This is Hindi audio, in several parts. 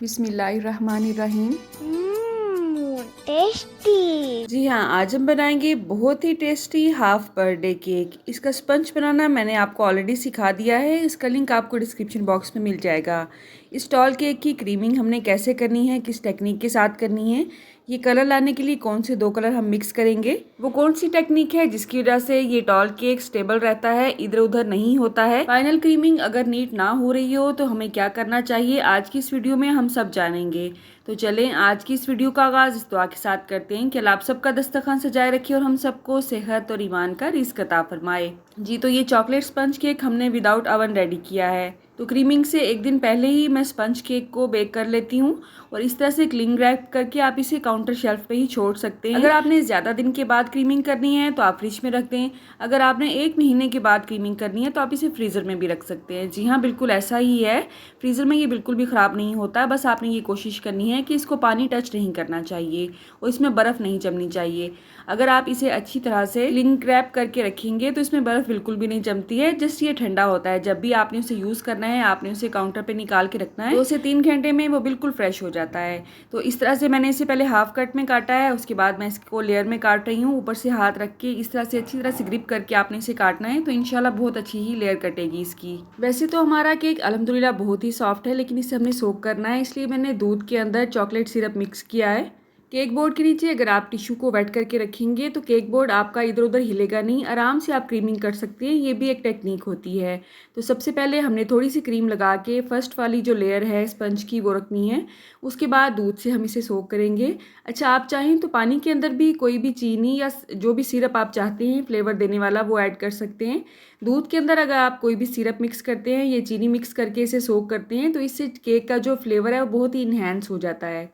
बिस्मिल्लाहिर्रहमानिर्रहीम। टेस्टी। जी हाँ, आज हम बनाएंगे बहुत ही टेस्टी हाफ बर्थडे केक। इसका स्पंज बनाना मैंने आपको ऑलरेडी सिखा दिया है, इसका लिंक आपको डिस्क्रिप्शन बॉक्स में मिल जाएगा। इस टॉल केक की क्रीमिंग हमने कैसे करनी है, किस टेक्निक के साथ करनी है, ये कलर लाने के लिए कौन से 2 कलर हम मिक्स करेंगे, वो कौन सी टेक्निक है जिसकी वजह से ये टॉल केक स्टेबल रहता है, इधर उधर नहीं होता है। फाइनल क्रीमिंग अगर नीट ना हो रही हो तो हमें क्या करना चाहिए, आज की इस वीडियो में हम सब जानेंगे। तो चलें आज की इस वीडियो का आगाज़ इस दुआ के साथ करते हैं कि अल्लाह आप सबका दस्तरखान सजाए रखे और हम सबको सेहत और ईमान का रिज़्क अता फरमाए। जी, तो ये चॉकलेट स्पंज केक हमने विदाउट ओवन रेडी किया है। तो क्रीमिंग से एक दिन पहले ही मैं स्पंज केक को बेक कर लेती हूँ और इस तरह से क्लिंग रैप करके आप इसे काउंटर शेल्फ पे ही छोड़ सकते हैं। अगर आपने ज़्यादा दिन के बाद क्रीमिंग करनी है तो आप फ्रिज में रख दें। अगर आपने 1 महीने के बाद क्रीमिंग करनी है तो आप इसे फ्रीज़र में भी रख सकते हैं। जी हाँ, बिल्कुल ऐसा ही है, फ्रीज़र में ये बिल्कुल भी ख़राब नहीं होता। बस आपने ये कोशिश करनी है कि इसको पानी टच नहीं करना चाहिए और इसमें बर्फ़ नहीं जमनी चाहिए। अगर आप इसे अच्छी तरह से क्लिंग रैप करके रखेंगे तो इसमें बर्फ़ बिल्कुल भी नहीं जमती है, जस्ट ये ठंडा होता है। जब भी आपने उसे यूज़ करना है आपने उसे काउंटर पे निकाल के रखना है, 2 से 3 घंटे में वो बिल्कुल फ्रेश हो जाता है। तो इस तरह से मैंने इसे पहले हाफ कट में काटा है, उसके बाद मैं इसको लेयर में काट रही हूँ। ऊपर से हाथ रख के इस तरह से अच्छी तरह से ग्रिप करके आपने इसे काटना है, तो इंशाल्लाह बहुत अच्छी ही लेयर कटेगी इसकी। वैसे तो हमारा केक अल्हम्दुलिल्लाह बहुत ही सॉफ्ट है, लेकिन इसे हमने सोक करना है, इसलिए मैंने दूध के अंदर चॉकलेट सिरप मिक्स किया है। केक बोर्ड के नीचे अगर आप टिश्यू को वेट करके रखेंगे तो केक बोर्ड आपका इधर उधर हिलेगा नहीं, आराम से आप क्रीमिंग कर सकते हैं। ये भी एक टेक्निक होती है। तो सबसे पहले हमने थोड़ी सी क्रीम लगा के फर्स्ट वाली जो लेयर है स्पंज की वो रखनी है। उसके बाद दूध से हम इसे सोक करेंगे। अच्छा, आप चाहें तो पानी के अंदर भी कोई भी चीनी या जो भी सिरप आप चाहते हैं फ्लेवर देने वाला वो ऐड कर सकते हैं। दूध के अंदर अगर आप कोई भी सिरप मिक्स करते हैं या चीनी मिक्स करके इसे सोक करते हैं तो इससे केक का जो फ्लेवर है वो बहुत ही इन्हेंस हो जाता है।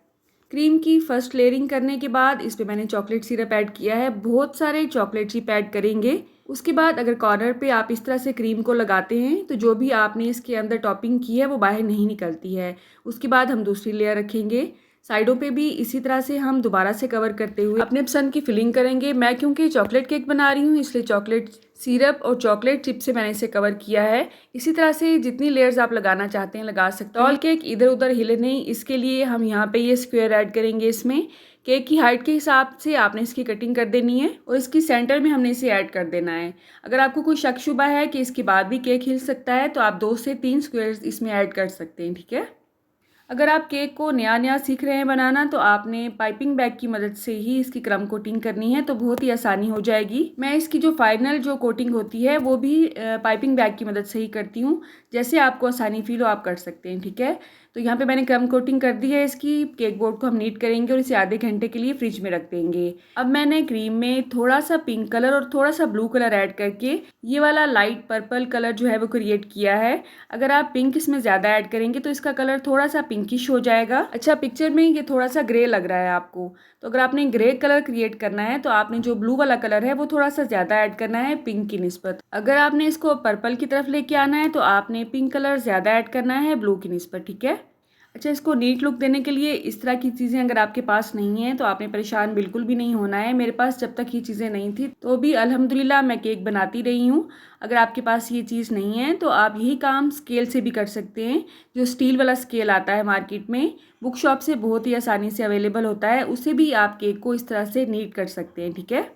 क्रीम की फर्स्ट लेयरिंग करने के बाद इस पे मैंने चॉकलेट सिरप ऐड किया है, बहुत सारे चॉकलेट चिप ऐड करेंगे। उसके बाद अगर कॉर्नर पे आप इस तरह से क्रीम को लगाते हैं तो जो भी आपने इसके अंदर टॉपिंग की है वो बाहर नहीं निकलती है। उसके बाद हम दूसरी लेयर रखेंगे, साइडों पे भी इसी तरह से हम दोबारा से कवर करते हुए अपने पसंद की फिलिंग करेंगे। मैं क्योंकि चॉकलेट केक बना रही हूँ इसलिए चॉकलेट सिरप और चॉकलेट चिप से मैंने इसे कवर किया है। इसी तरह से जितनी लेयर्स आप लगाना चाहते हैं लगा सकते हैं। टॉल केक इधर उधर हिले नहीं, इसके लिए हम यहाँ पे ये स्क्वायर ऐड करेंगे। इसमें केक की हाइट के हिसाब से आपने इसकी कटिंग कर देनी है और इसकी सेंटर में हमने इसे ऐड कर देना है। अगर आपको कोई शक शुबा है कि इसके बाद भी केक हिल सकता है तो आप 2 से 3 स्क्वायर्स इसमें ऐड कर सकते हैं, ठीक है। अगर आप केक को नया नया सीख रहे हैं बनाना तो आपने पाइपिंग बैग की मदद से ही इसकी क्रम कोटिंग करनी है, तो बहुत ही आसानी हो जाएगी। मैं इसकी जो फाइनल जो कोटिंग होती है वो भी पाइपिंग बैग की मदद से ही करती हूँ। जैसे आपको आसानी फील हो आप कर सकते हैं, ठीक है। तो यहाँ पे मैंने क्रम कोटिंग कर दी है इसकी। केक बोर्ड को हम नीट करेंगे और इसे आधे घंटे के लिए फ्रिज में रख देंगे। अब मैंने क्रीम में थोड़ा सा पिंक कलर और थोड़ा सा ब्लू कलर ऐड करके ये वाला लाइट पर्पल कलर जो है वो क्रिएट किया है। अगर आप पिंक इसमें ज़्यादा ऐड करेंगे तो इसका कलर थोड़ा सा पिंकिश हो जाएगा। अच्छा, पिक्चर में ये थोड़ा सा ग्रे लग रहा है आपको, तो अगर आपने ग्रे कलर क्रिएट करना है तो आपने जो ब्लू वाला कलर है वो थोड़ा सा ज़्यादा ऐड करना है पिंक की निस्बत। अगर आपने इसको पर्पल की तरफ लेके आना है तो आपने पिंक कलर ज़्यादा ऐड करना है ब्लू की निस्बत, ठीक है। अच्छा, इसको नीट लुक देने के लिए इस तरह की चीज़ें अगर आपके पास नहीं है तो आपने परेशान बिल्कुल भी नहीं होना है। मेरे पास जब तक ये चीज़ें नहीं थी तो भी अल्हम्दुलिल्लाह मैं केक बनाती रही हूँ। अगर आपके पास ये चीज़ नहीं है तो आप यही काम स्केल से भी कर सकते हैं। जो स्टील वाला स्केल आता है मार्केट में, बुक शॉप से बहुत ही आसानी से अवेलेबल होता है, उससे भी आप केक को इस तरह से नीट कर सकते हैं, ठीक है।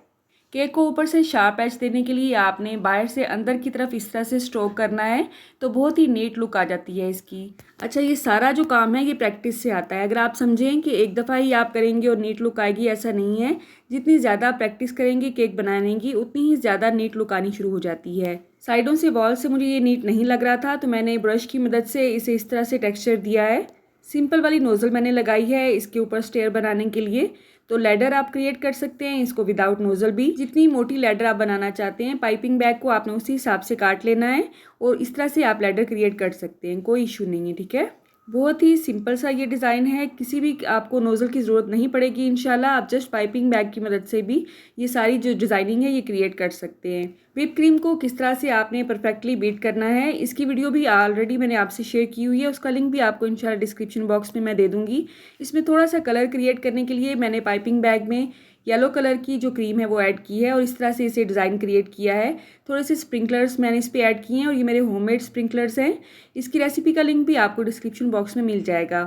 केक को ऊपर से शार्प एज देने के लिए आपने बाहर से अंदर की तरफ इस तरह से स्ट्रोक करना है, तो बहुत ही नीट लुक आ जाती है इसकी। अच्छा, ये सारा जो काम है ये प्रैक्टिस से आता है। अगर आप समझें कि एक दफ़ा ही आप करेंगे और नीट लुक आएगी, ऐसा नहीं है। जितनी ज़्यादा प्रैक्टिस करेंगे केक बनाने की उतनी ही ज़्यादा नीट लुक आनी शुरू हो जाती है। साइडों से वॉल से मुझे ये नीट नहीं लग रहा था तो मैंने ब्रश की मदद से इसे इस तरह से टेक्सचर दिया है। सिंपल वाली नोज़ल मैंने लगाई है इसके ऊपर स्टेयर बनाने के लिए। तो लैडर आप क्रिएट कर सकते हैं इसको विदाउट नोज़ल भी। जितनी मोटी लैडर आप बनाना चाहते हैं पाइपिंग बैग को आपने उसी हिसाब से काट लेना है और इस तरह से आप लैडर क्रिएट कर सकते हैं, कोई इशू नहीं है, ठीक है। बहुत ही सिंपल सा ये डिज़ाइन है, किसी भी आपको नोज़ल की ज़रूरत नहीं पड़ेगी इंशाल्लाह। आप जस्ट पाइपिंग बैग की मदद से भी ये सारी जो डिज़ाइनिंग है ये क्रिएट कर सकते हैं। व्हिप क्रीम को किस तरह से आपने परफेक्टली बीट करना है इसकी वीडियो भी ऑलरेडी मैंने आपसे शेयर की हुई है, उसका लिंक भी आपको इंशाल्लाह डिस्क्रिप्शन बॉक्स में मैं दे दूँगी। इसमें थोड़ा सा कलर क्रिएट करने के लिए मैंने पाइपिंग बैग में येलो कलर की जो क्रीम है वो ऐड की है और इस तरह से इसे डिज़ाइन क्रिएट किया है। थोड़े से स्प्रिंकलर्स मैंने इस पर ऐड किए हैं और ये मेरे होममेड स्प्रिंकलर्स हैं। इसकी रेसिपी का लिंक भी आपको डिस्क्रिप्शन बॉक्स में मिल जाएगा।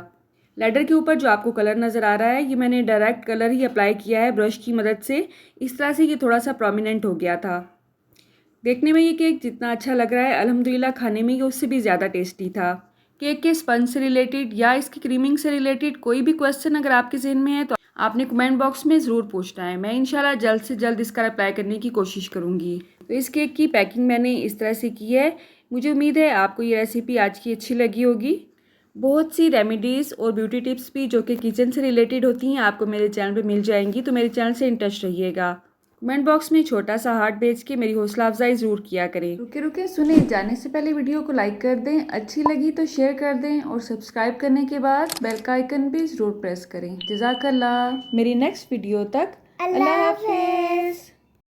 लैडर के ऊपर जो आपको कलर नज़र आ रहा है, ये मैंने डायरेक्ट कलर ही अप्लाई किया है ब्रश की मदद से, इस तरह से ये थोड़ा सा प्रोमिनेंट हो गया था। देखने में ये केक जितना अच्छा लग रहा है, अल्हम्दुलिल्लाह खाने में ये उससे भी ज़्यादा टेस्टी था। केक के स्पंज से रिलेटेड या इसकी क्रीमिंग से रिलेटेड कोई भी क्वेश्चन अगर आपके ज़हन में है तो आपने कमेंट बॉक्स में ज़रूर पूछना है। मैं इंशाल्लाह जल्द से जल्द इसका रिप्लाई करने की कोशिश करूँगी। तो इस केक की पैकिंग मैंने इस तरह से की है। मुझे उम्मीद है आपको ये रेसिपी आज की अच्छी लगी होगी। बहुत सी रेमेडीज़ और ब्यूटी टिप्स भी जो कि किचन से रिलेटेड होती हैं आपको मेरे चैनल पे मिल जाएंगी, तो मेरे चैनल से इन टच रहिएगा। कमेंट बॉक्स में छोटा सा हार्ट भेज के मेरी हौसला अफजाई ज़रूर किया करें। रुके रुके सुने, जाने से पहले वीडियो को लाइक कर दें, अच्छी लगी तो शेयर कर दें और सब्सक्राइब करने के बाद बेल का आइकन भी ज़रूर प्रेस करें। जज़ाकल्लाह। मेरी नेक्स्ट वीडियो तक अल्लाह हाफिज़।